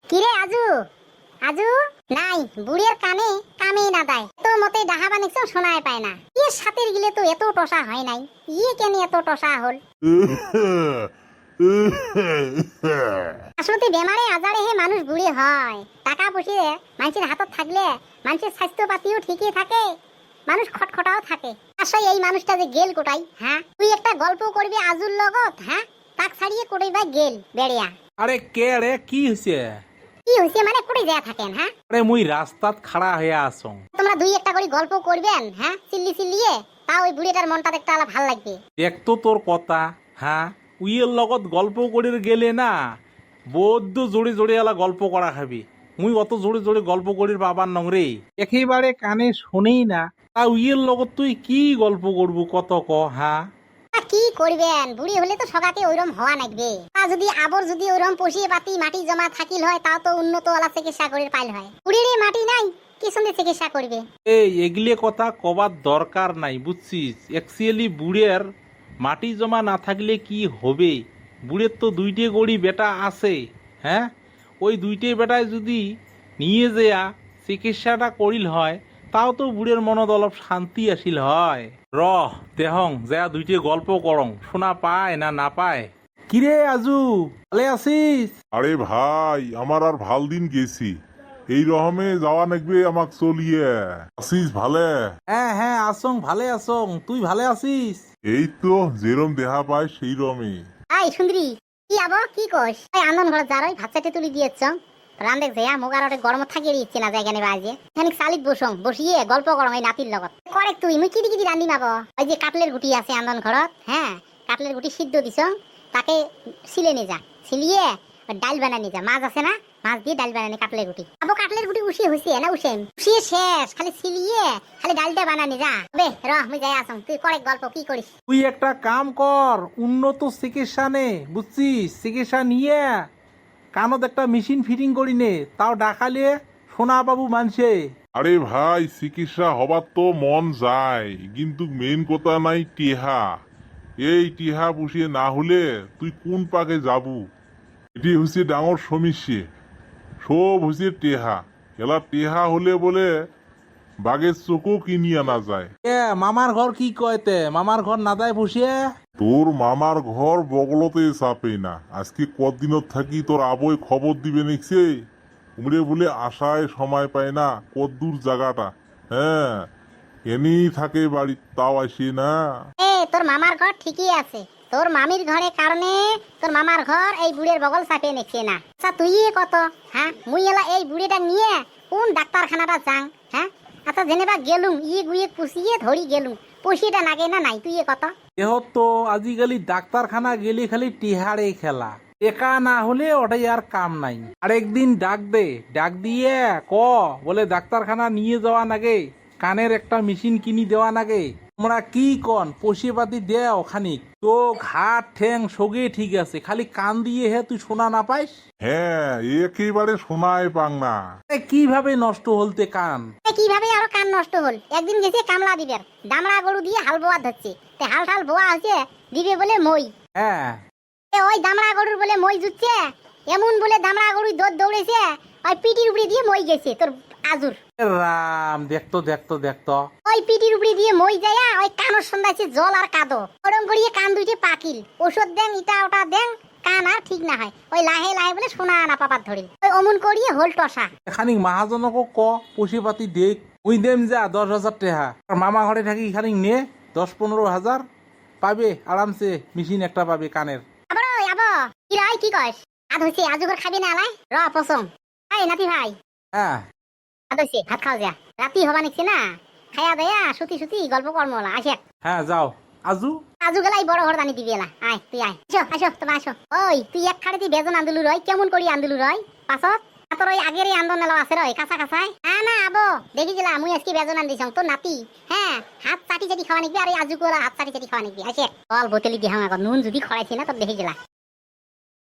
কিরে আজু আজু নাই বুড়ির কানে কামেই না দেয় তো মতে ডাহা বানিয়েছ শোনায় পায় না ইয়ে সাথের গিলে তো এত টসা হয় নাই ইয়ে কেন এত টসা হল আসলে বেমারে আজারে হে মানুষ বুড়ি হয় টাকা পয়সা মানুষের হাতত থাকলে মানুষের স্বাস্থ্য পাতিও ঠিকই থাকে মানুষ খটখটাও থাকে আসলে এই মানুষটা যে গেল কোটাই হ্যাঁ তুই একটা গল্প করবি আজুর লগত হ্যাঁ তাক ছাড়িয়ে কোটাই বা গেল বেড়িয়া আরে কে রে কি হইছে কি হইছে মানে কোটাই যায় থাকেন হ্যাঁ আরে মুই রাস্তাত খাড়া হয়ে আসং তোমরা দুই একটা করে গল্প করবেন হ্যাঁ চিল্লি চিল্লিয়ে তা ওই বুড়িটার মনটা দেখতে আলা ভাল লাগবে দেখ তো তোর কথা হ্যাঁ উইয়ের লগত গল্প করে গেলে না বৌদ্ধ জোরে জোরে এলা গল্প করা খাবি মুই অত জোরে জোরে গল্প করির বাবার নং রে একেবারে কানে শুনেই না তা উইয়ের লগত তুই কি গল্প করবো কত ক হ্যাঁ তা কি করবেন বুড়ি হলে তো সকাতে ওইরকম হওয়া লাগবে তা যদি আবর যদি ওইরকম পশিয়ে পাতি মাটি জমা থাকিল হয় তাও তো উন্নত ওলা চিকিৎসা করে পাইল হয় বুড়ির মাটি নাই কি সঙ্গে চিকিৎসা করবে এই এগুলি কথা কবার দরকার নাই বুঝছিস অ্যাকচুয়ালি বুড়ের মাটি জমা না থাকলে কি হবে বুড়ের তো দুইটে গড়ি বেটা আছে হ্যাঁ ওই দুইটে বেটায় যদি নিয়ে যেয়া চিকিৎসাটা করিল হয় তাও তো বুড়ের মনত অলপ শান্তি আসিল হয় রহ দেহং যা দুইটে গল্প করং শোনা পায় না না পায় কিরে আজু ভালে আছিস আরে ভাই আমার আর ভাল দিন গেছি এই রকমে যাওয়া নাকবে আমাক চলিয়ে আসিস ভালে হ্যাঁ হ্যাঁ আসং ভালে আসং তুই ভালে আছিস এই তো যেরম দেহা পায় সেই রমে আই সুন্দরী কি আবো কি কইস এই আনন্দ ঘর যারই ভাত চাটে তুলি দিয়েছ রান্দেক যেয়া মোগারটে গরম থাকিয়ে দিচ্ছে না জায়গা নেবা আজে খানিক চালিত বসং বসিয়ে গল্প করং এই নাতির লগত করে তুই মুই কিদি কিদি রান্ধি নাবো ওই যে কাটলের গুটি আছে আন্দন ঘরত হ্যাঁ কাটলের গুটি সিদ্ধ দিছ তাকে ছিলে নে যা ছিলিয়ে ডাল বানানি যা মাছ আছে না মাছ দিয়ে ডাল বানানি কাটলের গুটি আবো কাটলের গুটি উসিয়ে হইছে না উসিয়ে শেষ খালি ছিলিয়ে খালি ডালটা বানানি যা বে রহ মুই যাই আসং তুই করে গল্প কি করিস তুই একটা কাম কর উন্নত চিকিৎসা নে বুঝছিস চিকিৎসা নিয়ে কানত একটা মেশিন ফিটিং করি নে তাও ডাকালে সোনা বাবু মানছে আরে ভাই চিকিৎসা হবার তো মন যায় কিন্তু মেন কথা নাই টেহা এই টেহা বসিয়ে না হলে তুই কোন পাকে যাবু এটি হচ্ছে ডাঙর সমস্যা সব হচ্ছে টেহা এলা টেহা হলে বলে বাঘের চোখও কিনি আনা যায় এ মামার ঘর কি কয়তে মামার ঘর না দেয় বসিয়ে তোর মামার ঘর বগলতে চাপে না আজকে কদিনত থাকি তোর আবই খবর দিবে নিচ্ছে উমরে বলে আশায় সময় পায় না কদ্দূর জায়গাটা হ্যাঁ এনেই থাকে বাড়ি তাও আসে না এ তোর মামার ঘর ঠিকই আছে তোর মামির ঘরে কারণে তোর মামার ঘর এই বুড়ের বগল চাপে নিচ্ছে না আচ্ছা তুই কত হ্যাঁ মুই এলা এই বুড়িটা নিয়ে কোন ডাক্তারখানাটা যাং হ্যাঁ আচ্ছা জেনেবা গেলুম ইয়ে গুয়ে পুষিয়ে ধরি গেলুম পুষিটা নাগে না নাই তুই কত এহ তো আজিকালি ডাক্তারখানা গেলে খালি টিহারে খেলা টেকা না হলে ওটাই আর কাম নাই আরেকদিন ডাক দিয়ে ক বলে ডাক্তারখানা নিয়ে যাওয়া নাগে কানের একটা মেশিন কিনি দেওয়া নাগে তোমরা কি কন পশি পাতি দেও খানিক তো ঘাট ঠ্যাং সগে ঠিক আছে খালি কান দিয়ে হে তুই শোনা না পাইস হ্যাঁ একেবারে শোনায় পাং না কিভাবে নষ্ট হলতে কান কিভাবে আরো কান নষ্ট হল একদিন গেছে কামলা দিবের দামড়া গরু দিয়ে হাল বোয়া ধরছে হাল ঠাল বোয়া আছে দিবে বলে মই হ্যাঁ ওই দামড়া গরুর বলে মই জুটছে এমন বলে দামড়া গরু দৌড়েছে ওই পিটির উপরে দিয়ে মই গেছে তোর আজুর রাম দেখতো ওই পিটির উপরে দিয়ে মই যায় ওই কানের সন্ধ্যাছে জল আর কাদো ওরম করিয়ে কান দুইটে পাকিল ওষুধ দেন ইটা ওটা দেন কান আর ঠিক না হয় ওই লাহে লাহে বলে শোনা না পাপার ধরিল ওই অমন করিয়ে হোল টসা খানিক মাহাজনকো ক পশি পাতি দেখ উই দেম যা 10,000 টাকা আর মামা ঘরে থাকি খানিক নে 10-15,000 পাবে আরামসে মেশিন একটা পাবে কানের আবো কি রাই কি কইস আদ হইছে আজুগর খাবি না আলাই র পছম এই নাতি ভাই হ্যাঁ আদ হইছে ভাত খাও যা রাতি হবা নিছে না খায়া দেয়া সুতি গল্প কর্মলা আসে হ্যাঁ যাও আজু আজু গেলাই বড় ঘর দানি দিবি এলা আয় তুই আয় আসো তোমার আসো ওই তুই এক খাড়ে তুই বেজন আন্দুলু রয় কেমন করি আন্দুলু রয় পাছত তোর ওই আগের আন্দোলন এলো আছে রয় কাঁচা কাঁচায় না আবো দেখি গেলা মুই আজকে বেজন আন দিছং তোর নাতি হ্যাঁ হাত চাটি চাটি খাওয়া নিবি আর আজু করে হাত চাটি চাটি খাওয়া নিবি আসে বল বোতলি দিহাম আগত নুন যদি খড়াইছি না তোর দেখি গেলা